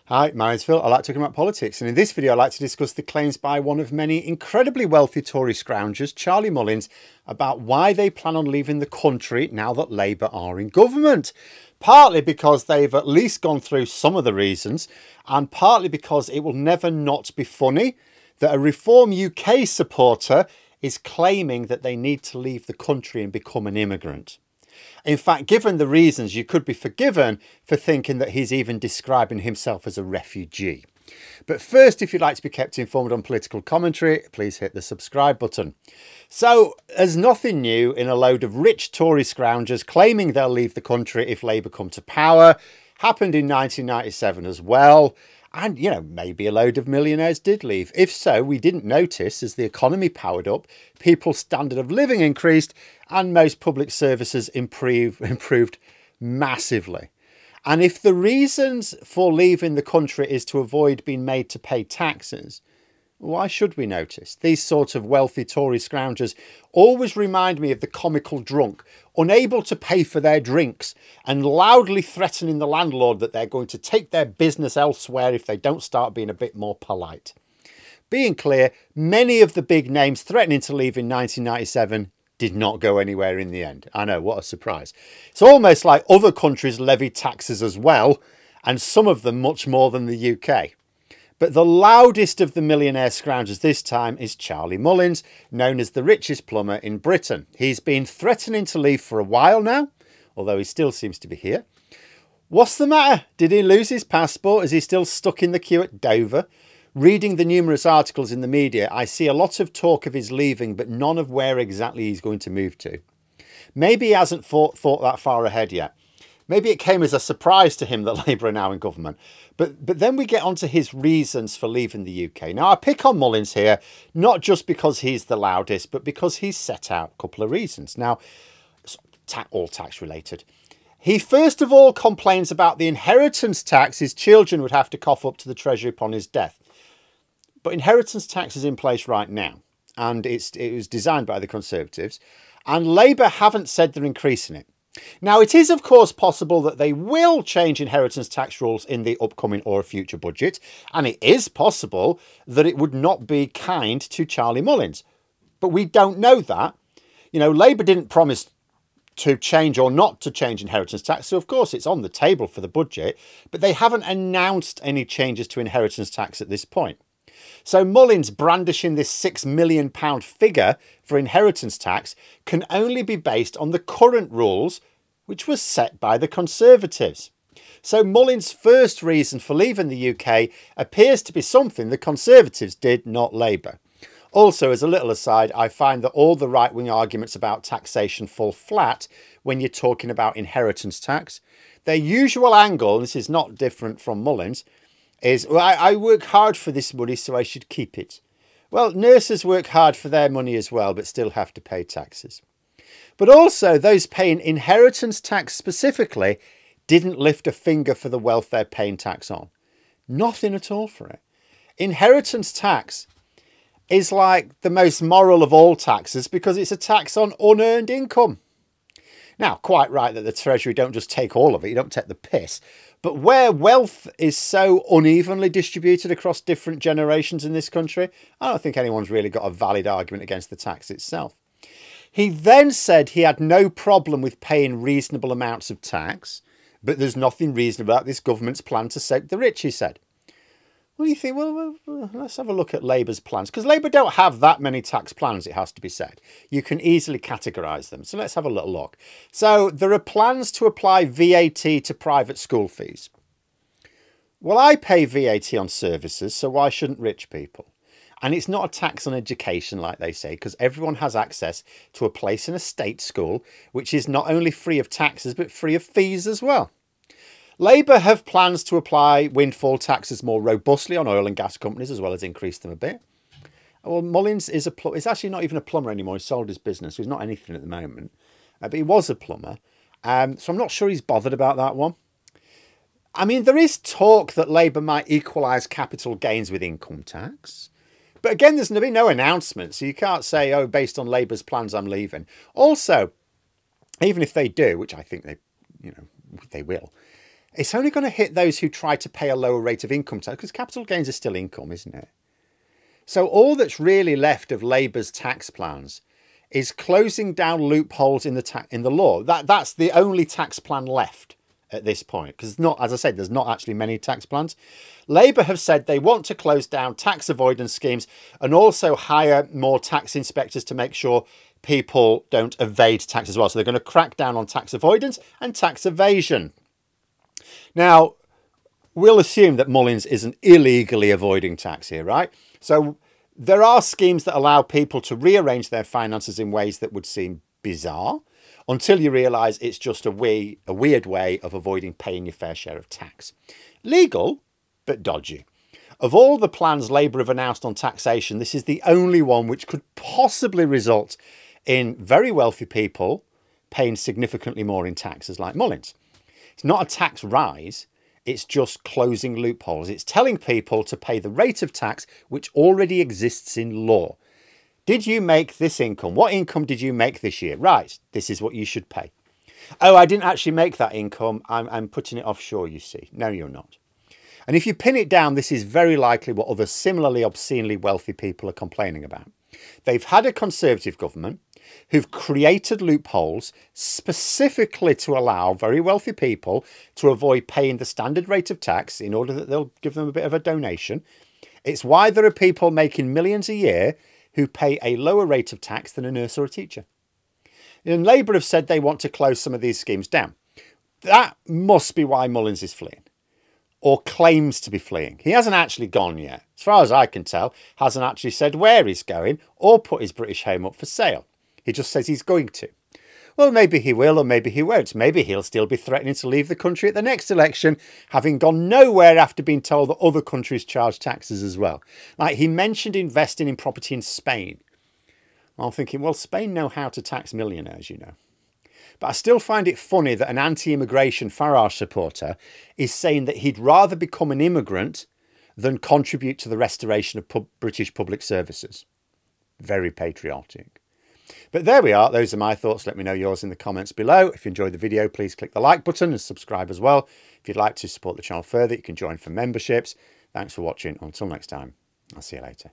Hi, my name's Phil. I like talking about politics, and in this video I like to discuss the claims by one of many incredibly wealthy Tory Scroungers, Charlie Mullins, about why they plan on leaving the country now that Labour are in government. Partly because they've at least gone through some of the reasons, and partly because it will never not be funny that a Reform UK supporter is claiming that they need to leave the country and become an immigrant. In fact, given the reasons, you could be forgiven for thinking that he's even describing himself as a refugee. But first, if you'd like to be kept informed on political commentary, please hit the subscribe button. So, there's nothing new in a load of rich Tory scroungers claiming they'll leave the country if Labour come to power. Happened in 1997 as well. And, you know, maybe a load of millionaires did leave. If so, we didn't notice as the economy powered up, people's standard of living increased, and most public services improved massively. And if the reasons for leaving the country is to avoid being made to pay taxes, why should we notice? These sort of wealthy Tory scroungers always remind me of the comical drunk, unable to pay for their drinks and loudly threatening the landlord that they're going to take their business elsewhere if they don't start being a bit more polite. Being clear, many of the big names threatening to leave in 1997 did not go anywhere in the end. I know, what a surprise. It's almost like other countries levy taxes as well, and some of them much more than the UK. But the loudest of the millionaire scroungers this time is Charlie Mullins, known as the richest plumber in Britain. He's been threatening to leave for a while now, although he still seems to be here. What's the matter? Did he lose his passport? Is he still stuck in the queue at Dover? Reading the numerous articles in the media, I see a lot of talk of his leaving, but none of where exactly he's going to move to. Maybe he hasn't thought that far ahead yet. Maybe it came as a surprise to him that Labour are now in government. But then we get onto his reasons for leaving the UK. Now, I pick on Mullins here, not just because he's the loudest, but because he's set out a couple of reasons. Now, all tax related. He first of all complains about the inheritance tax his children would have to cough up to the Treasury upon his death. But inheritance tax is in place right now, and it was designed by the Conservatives, and Labour haven't said they're increasing it. Now, it is, of course, possible that they will change inheritance tax rules in the upcoming or future budget, and it is possible that it would not be kind to Charlie Mullins. But we don't know that. You know, Labour didn't promise to change or not to change inheritance tax, so of course it's on the table for the budget, but they haven't announced any changes to inheritance tax at this point. So Mullins brandishing this £6 million figure for inheritance tax can only be based on the current rules, which was set by the Conservatives. So Mullins' first reason for leaving the UK appears to be something the Conservatives did, not Labour. Also, as a little aside, I find that all the right-wing arguments about taxation fall flat when you're talking about inheritance tax. Their usual angle, and this is not different from Mullins, is, well, I work hard for this money, so I should keep it. Well, nurses work hard for their money as well, but still have to pay taxes. But also, those paying inheritance tax specifically didn't lift a finger for the wealth they're paying tax on. Nothing at all for it. Inheritance tax is like the most moral of all taxes because it's a tax on unearned income. Now, quite right that the Treasury don't just take all of it, you don't take the piss. But where wealth is so unevenly distributed across different generations in this country, I don't think anyone's really got a valid argument against the tax itself. He then said he had no problem with paying reasonable amounts of tax, but there's nothing reasonable about this government's plan to soak the rich, he said. Well, you think, well, let's have a look at Labour's plans, because Labour don't have that many tax plans, it has to be said. You can easily categorise them. So let's have a little look. So there are plans to apply VAT to private school fees. Well, I pay VAT on services, so why shouldn't rich people? And it's not a tax on education, like they say, because everyone has access to a place in a state school, which is not only free of taxes, but free of fees as well. Labour have plans to apply windfall taxes more robustly on oil and gas companies, as well as increase them a bit. Well, Mullins is is actually not even a plumber anymore. He sold his business. He's not anything at the moment, but he was a plumber. So I'm not sure he's bothered about that one. I mean, there is talk that Labour might equalise capital gains with income tax. But again, there's been no announcement, so you can't say, oh, based on Labour's plans, I'm leaving. Also, even if they do, which I think they will, It's only going to hit those who try to pay a lower rate of income tax, because capital gains are still income, isn't it? So all that's really left of Labour's tax plans is closing down loopholes in the law. That's the only tax plan left at this point, because not, as I said, there's not actually many tax plans. Labour have said they want to close down tax avoidance schemes and also hire more tax inspectors to make sure people don't evade tax as well. So they're going to crack down on tax avoidance and tax evasion. Now, we'll assume that Mullins isn't illegally avoiding tax here, right? So there are schemes that allow people to rearrange their finances in ways that would seem bizarre, until you realise it's just a weird way of avoiding paying your fair share of tax. Legal, but dodgy. Of all the plans Labour have announced on taxation, this is the only one which could possibly result in very wealthy people paying significantly more in taxes, like Mullins. It's not a tax rise, it's just closing loopholes. It's telling people to pay the rate of tax which already exists in law. Did you make this income? What income did you make this year? Right, this is what you should pay. Oh, I didn't actually make that income. I'm putting it offshore, you see. No, you're not. And if you pin it down, this is very likely what other similarly obscenely wealthy people are complaining about. They've had a Conservative government who've created loopholes specifically to allow very wealthy people to avoid paying the standard rate of tax in order that they'll give them a bit of a donation. It's why there are people making millions a year who pay a lower rate of tax than a nurse or a teacher. And Labour have said they want to close some of these schemes down. That must be why Mullins is fleeing, or claims to be fleeing. He hasn't actually gone yet. As far as I can tell, hasn't actually said where he's going or put his British home up for sale. He just says he's going to. Well, maybe he will, or maybe he won't. Maybe he'll still be threatening to leave the country at the next election, having gone nowhere after being told that other countries charge taxes as well. Like, he mentioned investing in property in Spain. I'm thinking, well, Spain know how to tax millionaires, you know. But I still find it funny that an anti-immigration Farage supporter is saying that he'd rather become an immigrant than contribute to the restoration of British public services. Very patriotic. But there we are. Those are my thoughts. Let me know yours in the comments below. If you enjoyed the video, please click the like button and subscribe as well. If you'd like to support the channel further, you can join for memberships. Thanks for watching. Until next time, I'll see you later.